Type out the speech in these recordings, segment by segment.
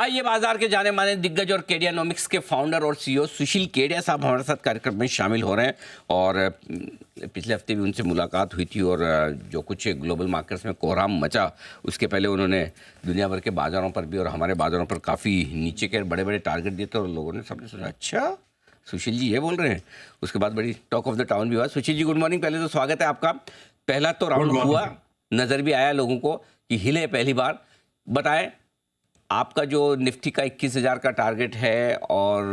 आइए बाजार के जाने माने दिग्गज और केडियानोमिक्स के फाउंडर और सीईओ सुशील केडिया साहब हमारे साथ कार्यक्रम में शामिल हो रहे हैं। और पिछले हफ्ते भी उनसे मुलाकात हुई थी और जो कुछ ग्लोबल मार्केट्स में कोहराम मचा, उसके पहले उन्होंने दुनिया भर के बाजारों पर भी और हमारे बाजारों पर काफ़ी नीचे के बड़े बड़े टारगेट दिए थे और लोगों ने सबने सोचा अच्छा सुशील जी ये बोल रहे हैं। उसके बाद बड़ी टॉक ऑफ द टाउन भी हुआ। Sushil ji good morning. पहले तो स्वागत है आपका। पहला तो राउंड हुआ, नज़र भी आया लोगों को कि हिले पहली बार। बताएं आपका जो निफ्टी का 21,000 का टारगेट है और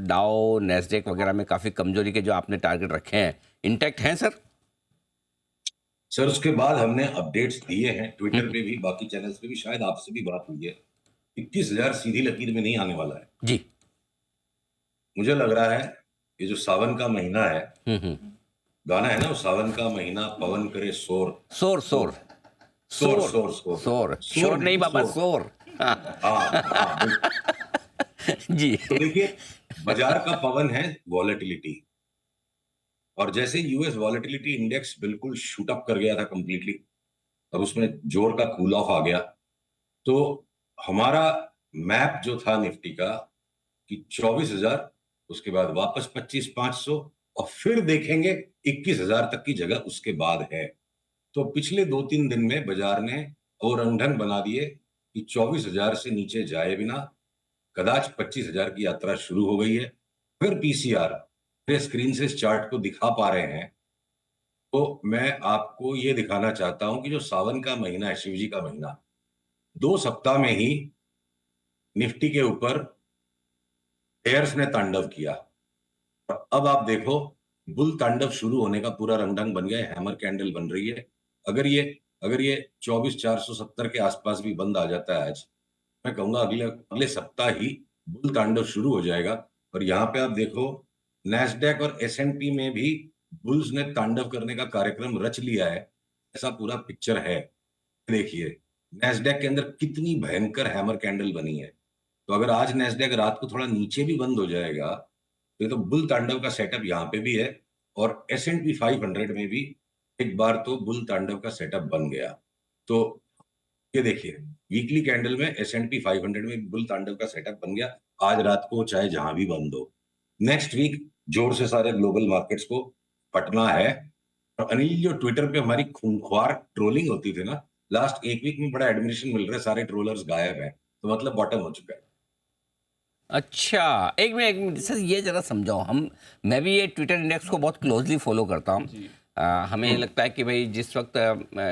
डाउ नैस्डैक वगैरह में काफ़ी कमजोरी के जो आपने टारगेट रखे हैं, इंटैक्ट हैं सर? सर उसके बाद हमने अपडेट्स दिए हैं ट्विटर पे भी, बाकी चैनल्स पे भी, शायद आपसे भी बात हुई है। 21,000 सीधी लकीर में नहीं आने वाला है जी। मुझे लग रहा है ये जो सावन का महीना है, गाना है ना वो, सावन का महीना पवन करे शोर शोर शोर शोर शोर शोर शोर शोर नहीं बाबा, शोर। हाँ जी। तो देखिए, बाजार का पवन है वॉलेटिलिटी, और जैसे यूएस वॉलेटिलिटी इंडेक्स बिल्कुल शूट अप कर गया था कंप्लीटली और उसमें जोर का कूल ऑफ आ गया, तो हमारा मैप जो था निफ्टी का कि 24,000, उसके बाद वापस 25,500 और फिर देखेंगे 21,000 तक की जगह उसके बाद है। तो पिछले 2-3 दिन में बाजार ने औरंगढंग बना दिए कि 24,000 से नीचे जाए बिना कदाच 25,000 की यात्रा शुरू हो गई है। फिर पीसीआर स्क्रीन से इस चार्ट को दिखा पा रहे हैं, तो मैं आपको ये दिखाना चाहता हूं कि जो सावन का महीना है, शिव जी का महीना, 2 सप्ताह में ही निफ्टी के ऊपर बेयर्स ने तांडव किया। और अब आप देखो, बुल तांडव शुरू होने का पूरा रंगढंग बन गया है, हैमर कैंडल बन रही है। अगर ये 24,470 के आसपास भी बंद आ जाता है आज, मैं कहूंगा अगले अगले सप्ताह ही बुल तांडव शुरू हो जाएगा। और यहाँ पे आप देखो, नैस्डैक और एसएनपी में भी बुल्स ने तांडव करने का कार्यक्रम रच लिया है, ऐसा पूरा पिक्चर है। देखिए नैस्डैक के अंदर कितनी भयंकर हैमर कैंडल बनी है। तो अगर आज नैस्डैक रात को थोड़ा नीचे भी बंद हो जाएगा तो बुल तांडव का सेटअप यहाँ पे भी है, और एसएनपी 500 में भी एक बार तो बुल तांडव का सेटअप बन गया। तो ये देखिए, वीकली कैंडल में एसएनपी 500 में बुल तांडव का सेटअप बन गया आज रात को, चाहे जहां भी बंद हो। नेक्स्ट वीक जोर से सारे ग्लोबल मार्केट्स को पटना है। और अनिल, जो ट्विटर पे हमारी खूंखार ट्रोलिंग होती थी ना, लास्ट एक वीक में बड़ा एडमिशन मिल रहा है, सारे ट्रोलर्स गायब हैं, तो मतलब बॉटम हो चुका है। अच्छा, एक मिनट सर, ये जरा समझाओ। मैं भी ये ट्विटर इंडेक्स को बहुत क्लोजली फॉलो करता हूँ। हमें ये लगता है कि भाई जिस वक्त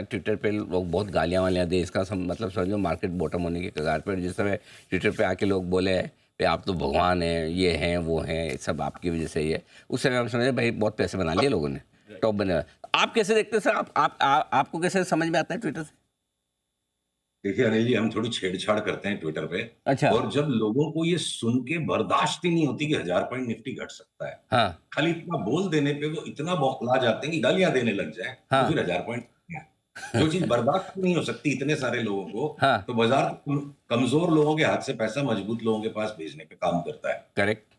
ट्विटर पे लोग बहुत गालियाँ वालियाँ दे, इसका मतलब समझो मार्केट बॉटम होने की कगार पर। जिस समय ट्विटर पे आके लोग बोले भाई आप तो भगवान हैं, ये हैं वो हैं, सब आपकी वजह से ही है, उस समय हम समझे भाई बहुत पैसे बना लिए लोगों ने, टॉप बने। आप कैसे देखते हैं सर? आपको कैसे समझ में आता है ट्विटर से? देखिए अनिल जी, हम थोड़ी छेड़छाड़ करते हैं ट्विटर पे। अच्छा। और जब लोगों को ये सुन के बर्दाश्त ही नहीं होती कि 1000 पॉइंट निफ्टी घट सकता है, हाँ खाली इतना बोल देने पे वो इतना बौखला जाते हैं कि गालियां देने लग जाए, तो हाँ फिर 1000 पॉइंट जो चीज बर्दाश्त नहीं हो सकती इतने सारे लोगों को, हाँ। तो बाजार कमजोर लोगों के हाथ से पैसा मजबूत लोगों के पास भेजने का काम करता है। करेक्ट।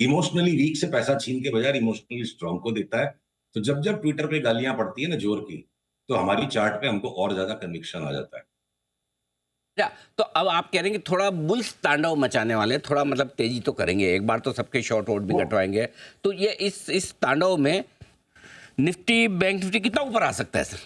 इमोशनली वीक से पैसा छीन के बाजार इमोशनली स्ट्रांग को देता है। तो जब जब ट्विटर पे गालियां पड़ती है ना जोर की, तो हमारी चार्ट पे हमको और ज्यादा कन्विक्शन आ जाता है। तो अब आप कह रहे हैं कि थोड़ा बुल्स तांडव मचाने वाले, थोड़ा मतलब तेजी तो करेंगे, एक बार तो सबके शॉर्ट आउट भी कटवाएंगे। तो ये इस तांडव में निफ्टी, बैंक निफ्टी कितना ऊपर आ सकता है सर?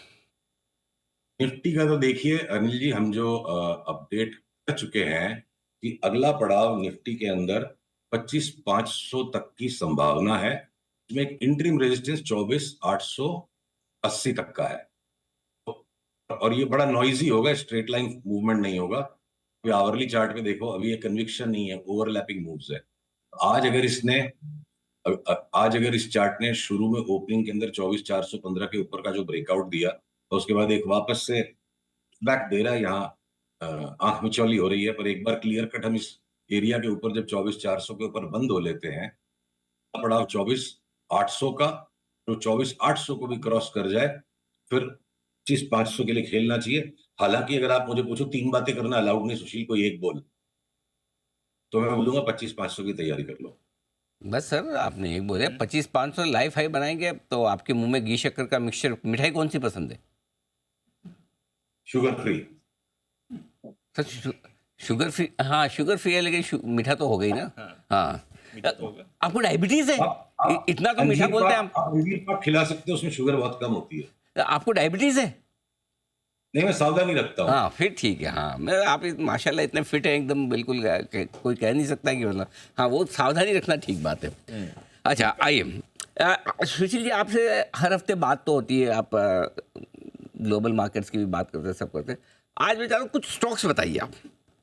निफ्टी का तो देखिए अनिल जी, हम जो अपडेट कर चुके हैं कि अगला पड़ाव निफ्टी के अंदर 25,500 तक की संभावना है, इसमें एक इंटरिम रेजिस्टेंस 24,880 तक का है। और ये बड़ा नॉइजी होगा, स्ट्रेट लाइन मूवमेंट नहीं होगा। आवरली चार्ट पे देखो, अभी ये कन्विक्शन नहीं है, ओवरलैपिंग मूव्स है। आज अगर इसने आज अगर इस चार्ट ने शुरू में ओपनिंग के अंदर 24,415 के ऊपर का जो ब्रेकआउट दिया, तो उसके बाद एक वापस से बैक दे रहा है, यहाँ आंख मिचौली हो रही है, पर एक बार क्लियर कट हम इस एरिया के ऊपर जब 24,400 के ऊपर बंद हो लेते हैं, पड़ाव 24,800 का, तो 24,800 को भी क्रॉस कर जाए, फिर 25,500 के लिए खेलना चाहिए। हालांकि अगर आप मुझे पूछो 3 बातें करना अलाउड नहीं सुशील, कोई एक बोल, तो मैं बोलूंगा 25,500 की तैयारी कर लो। बस सर, आपने एक बोले 25,500 लाइफ हाई बनाएंगे, तो आपके मुंह में घी शक्कर का मिक्सचर, मिठाई कौन सी पसंद है? Sugar free. Sir sugar free, हाँ शुगर फ्री है लेकिन मीठा तो हो गई ना। हाँ मीठा तो होगा। आपको डायबिटीज है? इतना तो मीठा अंजीर बोलते हैं पाक, आप अंजीर पाक खिला सकते हो, उसमें शुगर बहुत कम होती है। हम। आपको डायबिटीज है? नहीं, मैं सावधानी रखता हूँ। हाँ फिर ठीक है। हाँ मैं आप माशाल्लाह इतने फिट है एकदम, बिल्कुल कोई कह नहीं सकता कि मतलब, हाँ वो सावधानी रखना ठीक बात है। अच्छा आइए सुशील जी, आपसे हर हफ्ते बात तो होती है, आप ग्लोबल मार्केट्स की भी बात करते हैं, सब करते हैं। आज मैं चाह रहा हूँ कुछ स्टॉक्स बताइए आप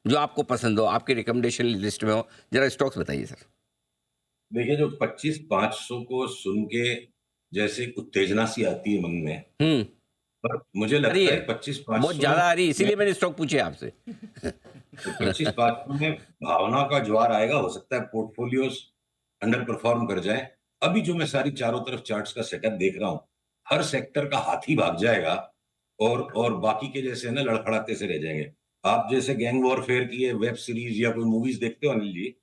जो आपको पसंद हो, आपके रिकमेंडेशन लिस्ट में हो, जरा स्टॉक्स बताइए सर। देखिए, जो 25,500 को सुन के जैसे उत्तेजना सी आती है मन में, हम्म। पर मुझे आ रही लगता है, है बहुत 25,500 ज़्यादा आ रही है, में, इसीलिए मैंने स्टॉक पूछे आपसे। 25,500 में भावना का ज्वार आएगा। हो सकता है पोर्टफोलियोज अंडर परफॉर्म कर जाए। अभी जो मैं सारी चारों तरफ चार्ट्स का सेटअप देख रहा हूँ, हर सेक्टर का हाथी भाग जाएगा और बाकी के जैसे ना लड़खड़ाते से रह जाएंगे। आप जैसे गैंग वॉरफेयर की वेब सीरीज या कोई मूवीज देखते हो अनिल जी,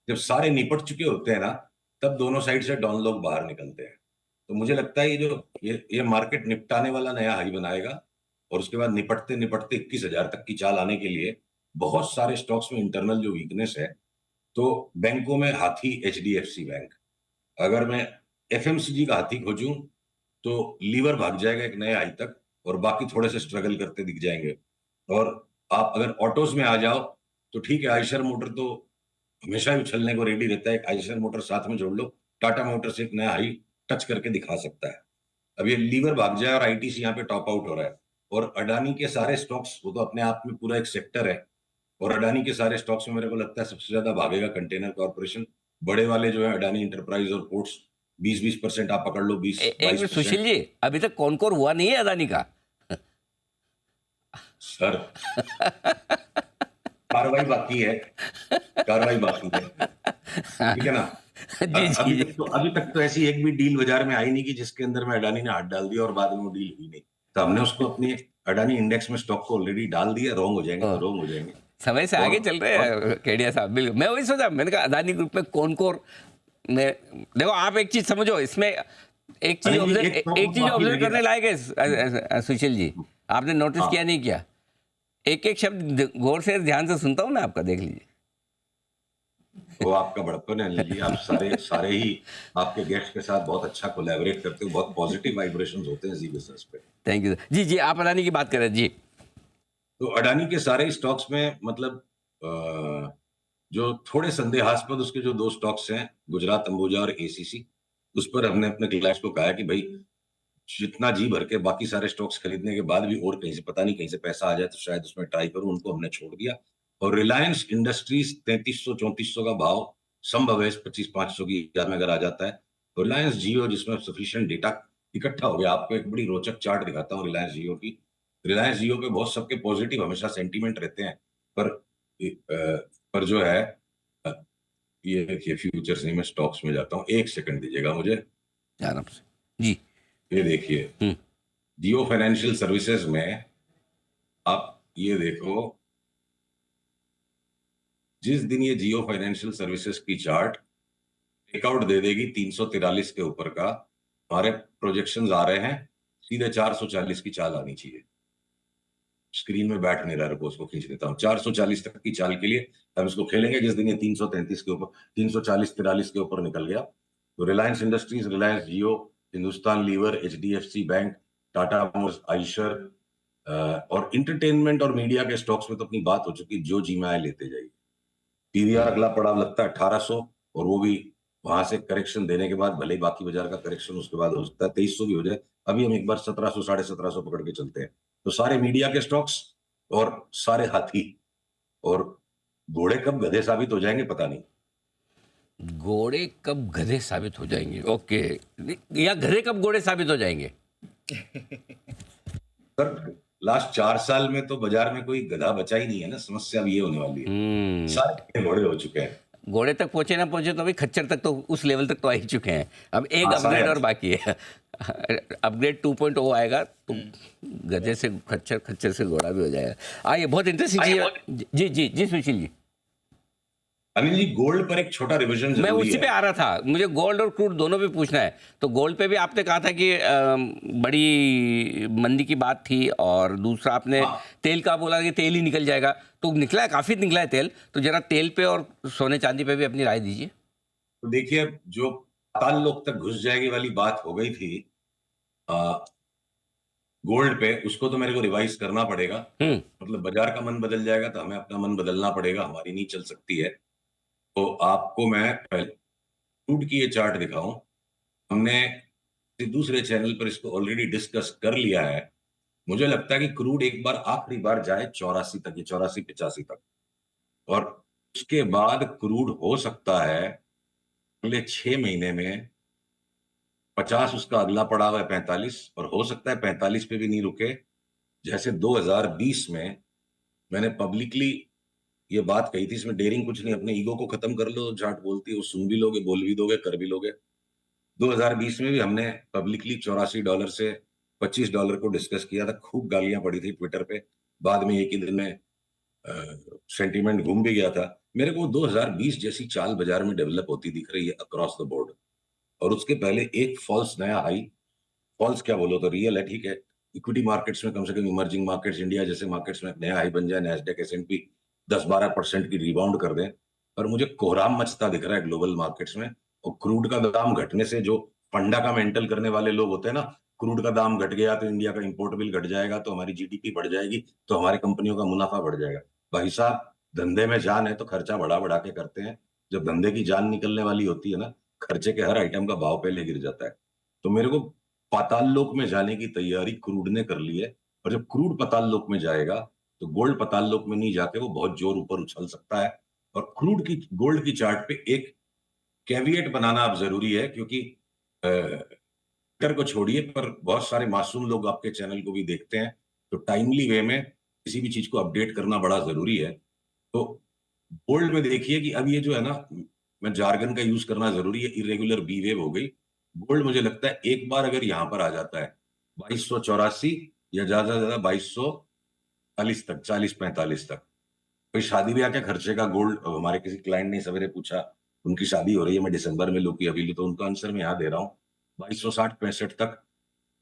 जब सारे निपट चुके होते हैं ना, तब दोनों साइड से डॉन लोग बाहर निकलते हैं। तो मुझे लगता है ये मार्केट निपटाने वाला नया हाई बनाएगा, और उसके बाद निपटते निपटते 21,000 तक की चाल आने के लिए बहुत सारे स्टॉक्स में इंटरनल जो वीकनेस है। तो बैंकों में हाथी एचडीएफसी बैंक, अगर मैं एफएमसीजी का हाथी खोजूं तो लीवर भाग जाएगा एक नए हाई तक, और बाकी थोड़े से स्ट्रगल करते दिख जाएंगे। और आप अगर ऑटोज में आ जाओ तो ठीक है, आयशर मोटर तो हमेशा ही उछलने को रेडी रहता है। एक आयशर मोटर साथ में जोड़ लो, टाटा मोटर्स एक नया हाई टच करके दिखा सकता है। अब ये लीवर भाग जाए और आईटीसी यहाँ पे टॉप आउट हो रहा है, और अडानी के सारे स्टॉक्स, वो तो अपने आप में पूरा एक सेक्टर है, और अडानी के सारे स्टॉक्स में मेरे को लगता है सबसे ज्यादा भागेगा कंटेनर कॉर्पोरेशन। बड़े वाले जो है अडानी इंटरप्राइज और पोर्ट्स, 20-20% आप पकड़ लो, बीस एक बाईस मिनट परसेंट सुशील जी, अभी तक कौन हुआ नहीं है अदानी का? सर, कार्रवाई बाकी है, कार्रवाई बाकी है, ठीक है ना। जी जी जी। अभी तक तो ऐसी एक भी डील बाजार में आई नहीं कि जिसके अंदर में अडानी ने हाथ डाल दिया और बाद में वो डील हुई नहीं। तो हमने उसको अपनी अडानी इंडेक्स में स्टॉक को ऑलरेडी डाल दिया। रॉन्ग हो जाएंगे तो रॉन्ग हो जाएंगे। समय से आगे चल रहे हैं केडिया साहब, बिल्कुल। मैं वही सोचा, मैंने कहा अदानी ग्रुप में कौन में, देखो आप एक चीज समझो इसमें, एक चीज ऑब्जर्व करने लायक है सुशील जी, आपने नोटिस किया नहीं किया? एक एक शब्द गौर से ध्यान से सुनता हूँ मैं आपका, देख लीजिए। वो आपका बड़प्पन है अनिल जी, आप सारे ही आपके गेस्ट के साथ बहुत अच्छा कोलैबोरेट करते हो, बहुत पॉजिटिव वाइब्रेशंस होते हैं जी बिजनेस पे। थैंक यू जी। जी आप अदानी की बात कर रहे हैं जी। तो अडानी के सारे स्टॉक्स में मतलब जो थोड़े संदेहास्पद उसके जो दो स्टॉक्स हैं, गुजरात अंबुजा और एसीसी, उस पर हमने अपने क्लाइंट्स को कहा कि भाई जितना जी भर के बाकी सारे स्टॉक्स खरीदने के बाद भी और कहीं से पता नहीं कहीं से पैसा आ जाए तो शायद उसमें ट्राई करूं, उनको हमने छोड़ दिया। और रिलायंस इंडस्ट्रीज 3300-3400 का भाव संभव है 25,500 की याद में अगर आ जाता है। तो रिलायंस जियो, जिसमें सफिशिएंट डेटा इकट्ठा हो गया, आपको एक बड़ी रोचक चार्ट दिखाता हूँ रिलायंस जियो की। रिलायंस जियो पे बहुत सबके पॉजिटिव हमेशा सेंटीमेंट रहते हैं, पर पर जो है अ, ये देखिए फ्यूचर्स नहीं, मैं स्टॉक्स में जाता हूँ, एक सेकंड दीजिएगा मुझे। आराम से जी। ये देखिए जियो फाइनेंशियल सर्विसेज में, आप ये देखो, जिस दिन ये जियो फाइनेंशियल सर्विसेज की चार्ट ब्रेकआउट दे देगी 343 के ऊपर का, हमारे प्रोजेक्शंस आ रहे हैं सीधे 440 की चाल आनी चाहिए। स्क्रीन में बैठ नहीं रहा, रुको उसको खींच देता हूँ। 440 तक की चाल के लिए हम इसको खेलेंगे। जिस दिन ये 333 के ऊपर, 340-43 के ऊपर निकल गया, तो Reliance Industries, Reliance Jio, Hindustan Lever, HDFC Bank, Tata Motors, Eicher और इंटरटेनमेंट और मीडिया के स्टॉक्स में तो अपनी बात हो चुकी, जो जी में आए लेते जाइए। पीवीआर अगला पड़ाव लगता है 1800, और वो भी वहां से करेक्शन देने के बाद, भले ही बाकी बाजार का करेक्शन उसके बाद हो सकता है 2300 भी हो जाए। अभी हम एक बार 1700, 1750 पकड़ के चलते हैं। तो सारे मीडिया के स्टॉक्स और सारे हाथी, और घोड़े कब गधे साबित हो जाएंगे पता नहीं। घोड़े कब गधे साबित हो जाएंगे, ओके, या गधे कब घोड़े साबित हो जाएंगे? सर लास्ट 4 साल में तो बाजार में कोई गधा बचा ही नहीं है ना, समस्या अब ये होने वाली है। सारे घोड़े हो चुके हैं। घोड़े तक पहुंचे ना पहुंचे तो भाई खच्चर तक तो, उस लेवल तक तो आ ही चुके हैं। अब एक हाँ, अपग्रेड शायद। और बाकी है। अपग्रेड 2.0 आएगा तो गधे से खच्चर, खच्चर से घोड़ा भी हो जाएगा। आइए, बहुत इंटरेस्टिंग चीज। जी जी जी सुशील जी। अनिल जी, गोल्ड पर एक छोटा रिविजन मैं जरूरी उसी पे है। आ रहा था, मुझे गोल्ड और क्रूड दोनों पे पूछना है। तो गोल्ड पे भी आपने कहा था कि बड़ी मंदी की बात थी, और दूसरा आपने हाँ, तेल का बोला कि तेल ही निकल जाएगा, तो निकला है, काफ़ी निकला है तेल। तो जरा तेल पे और सोने चांदी पे भी अपनी राय दीजिए। तो देखिए, जो पाताल लोक तक घुस जाएगी वाली बात हो गई थी गोल्ड पे, उसको तो मेरे को रिवाइज करना पड़ेगा। हम्म। मतलब बाजार का मन बदल जाएगा तो हमें अपना मन बदलना पड़ेगा, हमारी नहीं चल सकती है। तो आपको मैं पहले क्रूड की ये चार्ट दिखाऊं। हमने किसी दूसरे चैनल पर इसको ऑलरेडी डिस्कस कर लिया है। मुझे लगता है कि क्रूड एक बार आखिरी बार जाए 84 तक, ये 84-85 तक, और उसके बाद क्रूड हो सकता है अगले 6 महीने में 50, उसका अगला पड़ाव है 45, और हो सकता है 45 पे भी नहीं रुके। जैसे 2020 में मैंने पब्लिकली ये बात कही थी, इसमें डेयरिंग कुछ नहीं, अपने ईगो को खत्म कर लो, जाट बोलती है वो सुन भी लोगे, बोल भी दोगे, कर भी लोगे। 2020 में भी हमने पब्लिकली $84 से $25 को डिस्कस किया था, खूब गालियां पड़ी थी ट्विटर पे। बाद में एक ही दिन में सेंटीमेंट घूम भी गया था। मेरे को 2020 जैसी चाल बाजार में डेवलप होती दिख रही है अक्रॉस द बोर्ड। और उसके पहले एक फॉल्स नया हाई, फॉल्स क्या बोलो तो रियल है, ठीक है। इक्विटी मार्केट्स में कम से कम इमर्जिंग मार्केट्स, इंडिया जैसे मार्केट्स में नया हाई बन जाए, नैस्डैक S&P 10-12% की रिबाउंड कर दें। पर मुझे कोहराम मचता दिख रहा है ग्लोबल मार्केट्स में। और क्रूड का दाम घटने से जो फंडामेंटल करने वाले लोग होते हैं ना, क्रूड का दाम घट गया तो इंडिया का इंपोर्ट बिल घट जाएगा, तो हमारी जीडीपी बढ़ जाएगी, तो हमारी कंपनियों का मुनाफा बढ़ जाएगा। भाई साहब, धंधे में जान है तो खर्चा बढ़ा बढ़ा के करते हैं। जब धंधे की जान निकलने वाली होती है ना, खर्चे के हर आइटम का भाव पहले गिर जाता है। तो मेरे को पाताल लोक में जाने की तैयारी क्रूड ने कर ली है। और जब क्रूड पाताल लोक में जाएगा तो गोल्ड पाताल लोक में नहीं जाके वो बहुत जोर ऊपर उछल सकता है। और क्रूड की गोल्ड की चार्ट पे एक कैविएट बनाना अब जरूरी है, क्योंकि ट्विटर को छोड़िए, पर बहुत सारे मासूम लोग आपके चैनल को भी देखते हैं। तो टाइमली वे में किसी भी चीज को अपडेट करना बड़ा जरूरी है। तो गोल्ड में देखिए कि अब ये जो है ना, मैं जार्गन का यूज करना जरूरी है, इरेगुलर बी वेव हो गई। गोल्ड मुझे लगता है एक बार अगर यहां पर आ जाता है 2284, या ज्यादा से ज्यादा 2240 तक, 40-45 तक। कोई शादी ब्याह के खर्चे का गोल्ड, हमारे किसी क्लाइंट ने सवेरे पूछा, उनकी शादी हो रही है, मैं दिसंबर में लूँ कि अभी लूँ, तो उनका आंसर मैं यहाँ दे रहा हूँ। 2260-65 तक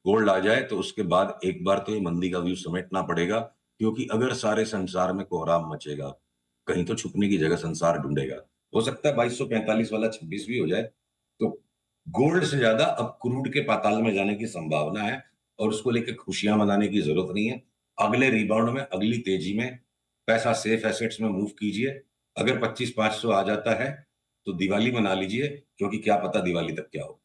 गोल्ड आ जाए तो उसके बाद एक बार तो ये मंदी का व्यू समेटना पड़ेगा। क्योंकि अगर सारे संसार में कोहराम मचेगा, कहीं तो छुपने की जगह संसार ढूंढेगा। हो सकता है 2245 वाला 26 भी हो जाए। तो गोल्ड से ज्यादा अब क्रूड के पाताल में जाने की संभावना है, और उसको लेकर खुशियां मनाने की जरूरत नहीं है। अगले रिबाउंड में, अगली तेजी में पैसा सेफ एसेट्स में मूव कीजिए। अगर 25,500 आ जाता है तो दिवाली मना लीजिए, क्योंकि क्या पता दिवाली तक क्या हो।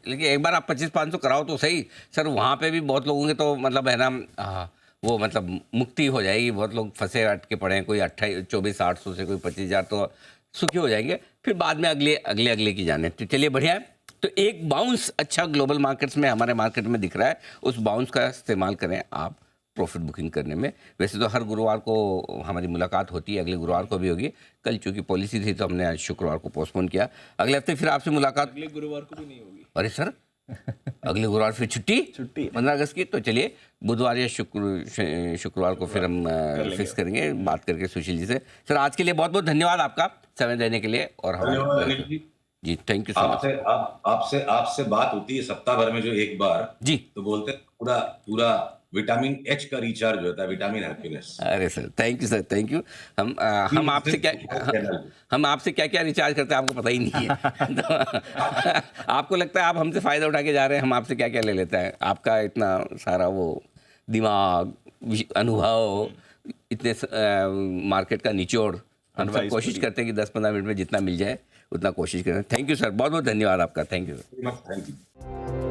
लेकिन एक बार आप 25-500 कराओ तो सही सर, वहाँ पे भी बहुत लोगों के तो मतलब है ना, वो मतलब मुक्ति हो जाएगी। बहुत लोग फंसे अटके पड़े हैं, कोई 24,800 से कोई 25,000, तो सुखी हो जाएंगे। फिर बाद में अगले अगले अगले की जाने। तो चलिए, बढ़िया है। तो एक बाउंस अच्छा ग्लोबल मार्केट्स में, हमारे मार्केट में दिख रहा है, उस बाउंस का इस्तेमाल करें आप प्रॉफिट बुकिंग करने में। वैसे तो हर गुरुवार को हमारी मुलाकात होती है, अगले गुरुवार को भी होगी। कल चूंकि पॉलिसी थी तो हमने आज शुक्रवार को पोस्टपोन किया। अगले हफ्ते फिर आपसे मुलाकात। अगले गुरुवार को भी नहीं होगी। अरे सर, अगले गुरुवार फिर छुट्टी, छुट्टी 15 अगस्त की। तो चलिए, बुधवार या शुक्रवार को फिर हम फिक्स करेंगे, बात करके सुशील जी से। सर, आज के लिए बहुत बहुत धन्यवाद आपका समय देने के लिए। और धन्यवाद हमारे अनिल जी। जी, थैंक यू सो मच। आपसे आपसे बात होती है सप्ताह भर में जो एक बार, जी, तो बोलते हैं पूरा पूरा विटामिन एच का रिचार्ज होता है, विटामिन हैप्पीनेस। अरे sir, thank you sir, thank you. हम हम आपसे क्या चैनल। हम आपसे क्या क्या रिचार्ज करते हैं आपको पता ही नहीं है। तो आपको लगता है आप हमसे फ़ायदा उठा के जा रहे हैं, हम आपसे क्या क्या ले लेते हैं। आपका इतना सारा वो दिमाग, अनुभव, इतने मार्केट का निचोड़, हम सब Advice कोशिश पूरी। करते हैं कि 10-15 मिनट में जितना मिल जाए उतना कोशिश करें। थैंक यू सर, बहुत बहुत धन्यवाद आपका। Thank you. Thank you.